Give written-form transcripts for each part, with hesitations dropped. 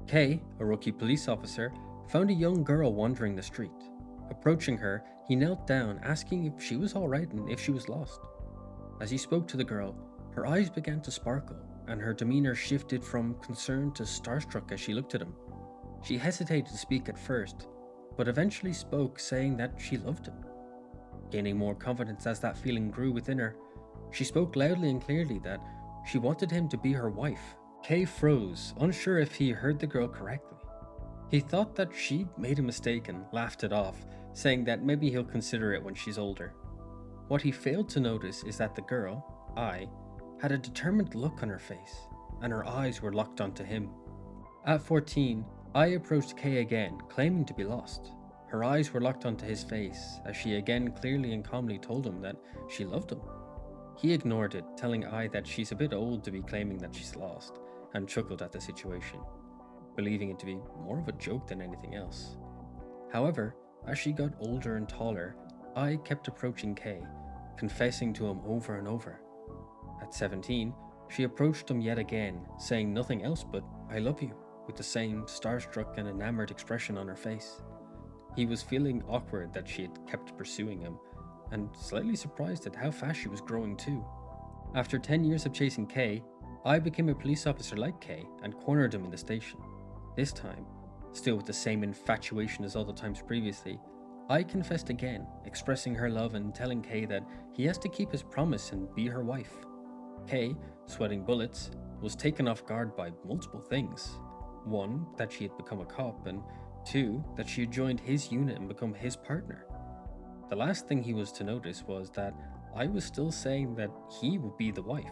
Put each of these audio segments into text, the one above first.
Kay, a rookie police officer, found a young girl wandering the street. Approaching her, he knelt down, asking if she was alright and if she was lost. As he spoke to the girl, her eyes began to sparkle, and her demeanor shifted from concern to starstruck as she looked at him. She hesitated to speak at first, but eventually spoke, saying that she loved him. Gaining more confidence as that feeling grew within her, she spoke loudly and clearly that she wanted him to be her wife. Kay froze, unsure if he heard the girl correctly. He thought that she'd made a mistake and laughed it off, saying that maybe he'll consider it when she's older. What he failed to notice is that the girl, I, had a determined look on her face, and her eyes were locked onto him. At 14, I approached Kay again, claiming to be lost. Her eyes were locked onto his face, as she again clearly and calmly told him that she loved him. He ignored it, telling I that she's a bit old to be claiming that she's lost, and chuckled at the situation, believing it to be more of a joke than anything else. However, as she got older and taller, I kept approaching Kay, confessing to him over and over. At 17, she approached him yet again, saying nothing else but "I love you," with the same starstruck and enamored expression on her face. He was feeling awkward that she had kept pursuing him, and slightly surprised at how fast she was growing too. After 10 years of chasing Kay, I became a police officer like Kay and cornered him in the station. This time, still with the same infatuation as all the times previously, I confessed again, expressing her love and telling Kay that he has to keep his promise and be her wife. Kay, sweating bullets, was taken off guard by multiple things. One, that she had become a cop, and two, that she had joined his unit and become his partner. The last thing he was to notice was that I was still saying that he would be the wife.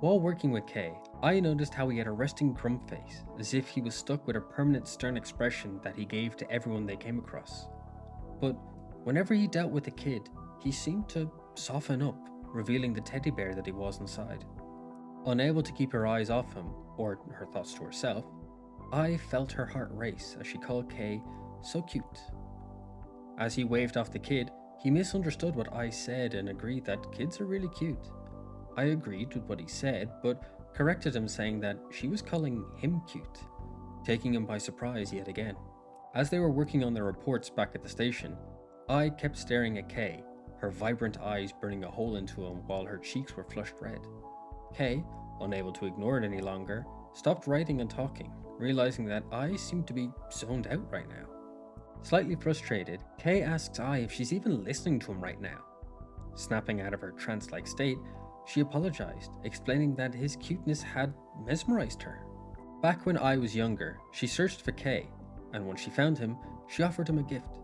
While working with Kay, I noticed how he had a resting grump face, as if he was stuck with a permanent stern expression that he gave to everyone they came across. But whenever he dealt with a kid, he seemed to soften up, revealing the teddy bear that he was inside. Unable to keep her eyes off him, or her thoughts to herself, I felt her heart race as she called Kay so cute. As he waved off the kid, he misunderstood what I said and agreed that kids are really cute. I agreed with what he said, but corrected him, saying that she was calling him cute, taking him by surprise yet again. As they were working on their reports back at the station, I kept staring at Kay, her vibrant eyes burning a hole into him while her cheeks were flushed red. Kay, unable to ignore it any longer, stopped writing and talking, realizing that I seemed to be zoned out right now. Slightly frustrated, Kay asks I if she's even listening to him right now. Snapping out of her trance-like state, she apologized, explaining that his cuteness had mesmerized her. Back when I was younger, she searched for Kay, and when she found him, she offered him a gift.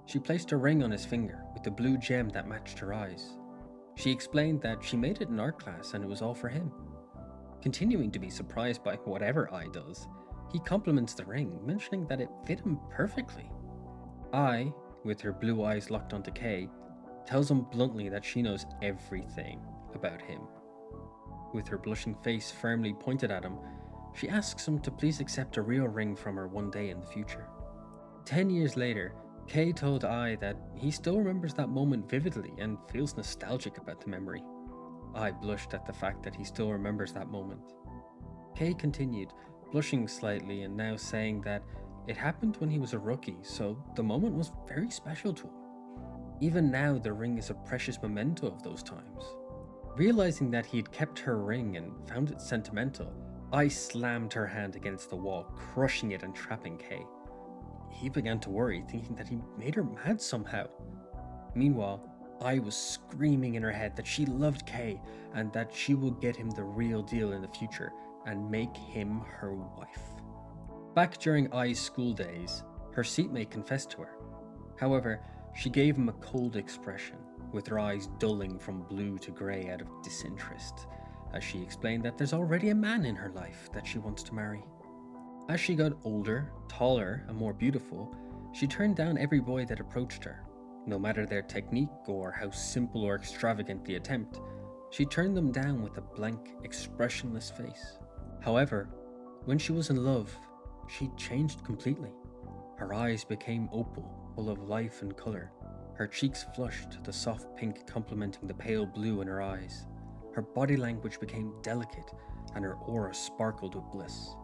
She placed a ring on his finger with a blue gem that matched her eyes. She explained that she made it in art class and it was all for him. Continuing to be surprised by whatever I does, he compliments the ring, mentioning that it fit him perfectly. I, with her blue eyes locked onto Kay, tells him bluntly that she knows everything about him. With her blushing face firmly pointed at him, she asks him to please accept a real ring from her one day in the future. 10 years later, Kay told I that he still remembers that moment vividly and feels nostalgic about the memory. I blushed at the fact that he still remembers that moment. Kay continued, blushing slightly and now saying that it happened when he was a rookie, so the moment was very special to him. Even now, the ring is a precious memento of those times. Realizing that he had kept her ring and found it sentimental, I slammed her hand against the wall, crushing it and trapping Kay. He began to worry, thinking that he made her mad somehow. Meanwhile, I was screaming in her head that she loved Kay and that she would get him the real deal in the future and make him her wife. Back during I's school days, her seatmate confessed to her. However, she gave him a cold expression, with her eyes dulling from blue to grey out of disinterest, as she explained that there's already a man in her life that she wants to marry. As she got older, taller, and more beautiful, she turned down every boy that approached her. No matter their technique or how simple or extravagant the attempt, she turned them down with a blank, expressionless face. However, when she was in love, she changed completely. Her eyes became opal, full of life and colour. Her cheeks flushed, the soft pink complementing the pale blue in her eyes. Her body language became delicate, and her aura sparkled with bliss.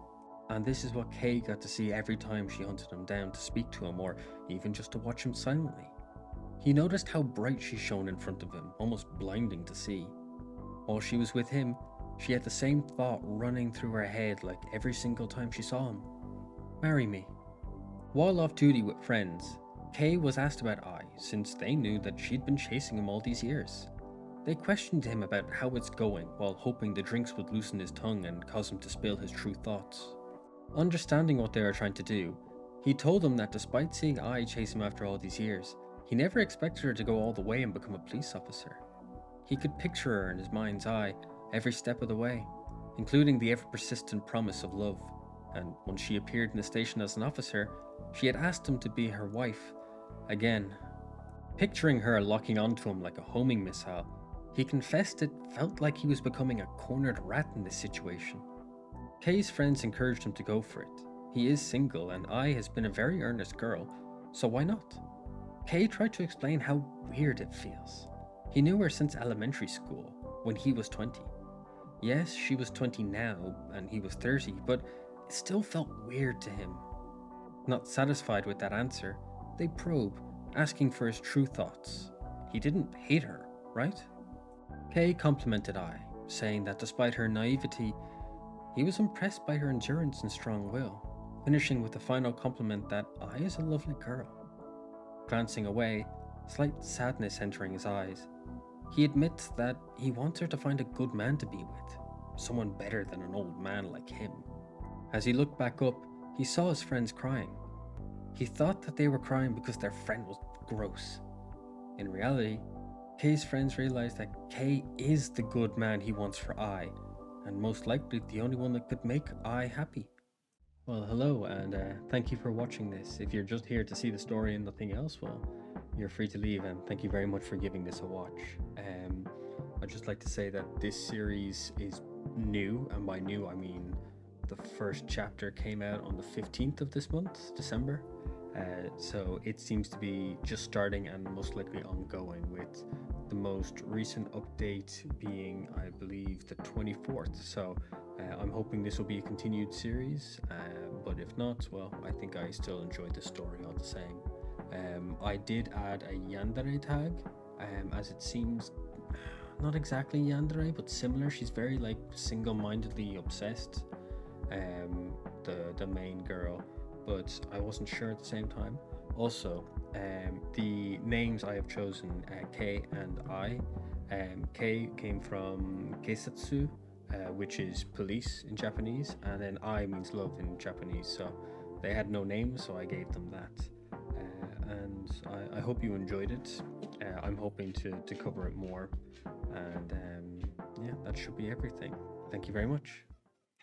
And this is what Kei got to see every time she hunted him down to speak to him or even just to watch him silently. He noticed how bright she shone in front of him, almost blinding to see. While she was with him, she had the same thought running through her head like every single time she saw him. Marry me. While off duty with friends, Kei was asked about Ai since they knew that she'd been chasing him all these years. They questioned him about how it's going while hoping the drinks would loosen his tongue and cause him to spill his true thoughts. Understanding what they were trying to do, he told them that despite seeing Ai chase him after all these years, he never expected her to go all the way and become a police officer. He could picture her in his mind's eye every step of the way, including the ever-persistent promise of love, and when she appeared in the station as an officer, she had asked him to be her wife again. Picturing her locking onto him like a homing missile, he confessed it felt like he was becoming a cornered rat in this situation. Kei's friends encouraged him to go for it. He is single and Ai has been a very earnest girl, so why not? Kei tried to explain how weird it feels. He knew her since elementary school, when he was 20. Yes, she was 20 now, and he was 30, but it still felt weird to him. Not satisfied with that answer, they probe, asking for his true thoughts. He didn't hate her, right? Kei complimented Ai, saying that despite her naivety, he was impressed by her endurance and strong will, finishing with the final compliment that Ai is a lovely girl. Glancing away, slight sadness entering his eyes, he admits that he wants her to find a good man to be with, someone better than an old man like him. As he looked back up, he saw his friends crying. He thought that they were crying because their friend was gross. In reality, Kei's friends realized that Kei is the good man he wants for Ai, and most likely the only one that could make Ai happy. Well, hello, and thank you for watching this. If you're just here to see the story and nothing else, well, you're free to leave, and thank you very much for giving this a watch. I'd just like to say that this series is new, and by new I mean the first chapter came out on the 15th of this month, December. So it seems to be just starting and most likely ongoing, with the most recent update being, I believe, the 24th. So I'm hoping this will be a continued series, but if not, well, I think I still enjoyed the story all the same. I did add a Yandere tag, as it seems not exactly Yandere, but similar. She's very like single-mindedly obsessed, the main girl, but I wasn't sure at the same time. Also, the names I have chosen, Kei and Ai. Kei came from Keisatsu, which is police in Japanese, and then Ai means love in Japanese, so they had no names, so I gave them that. And I hope you enjoyed it. I'm hoping to cover it more, and yeah, that should be everything. Thank you very much.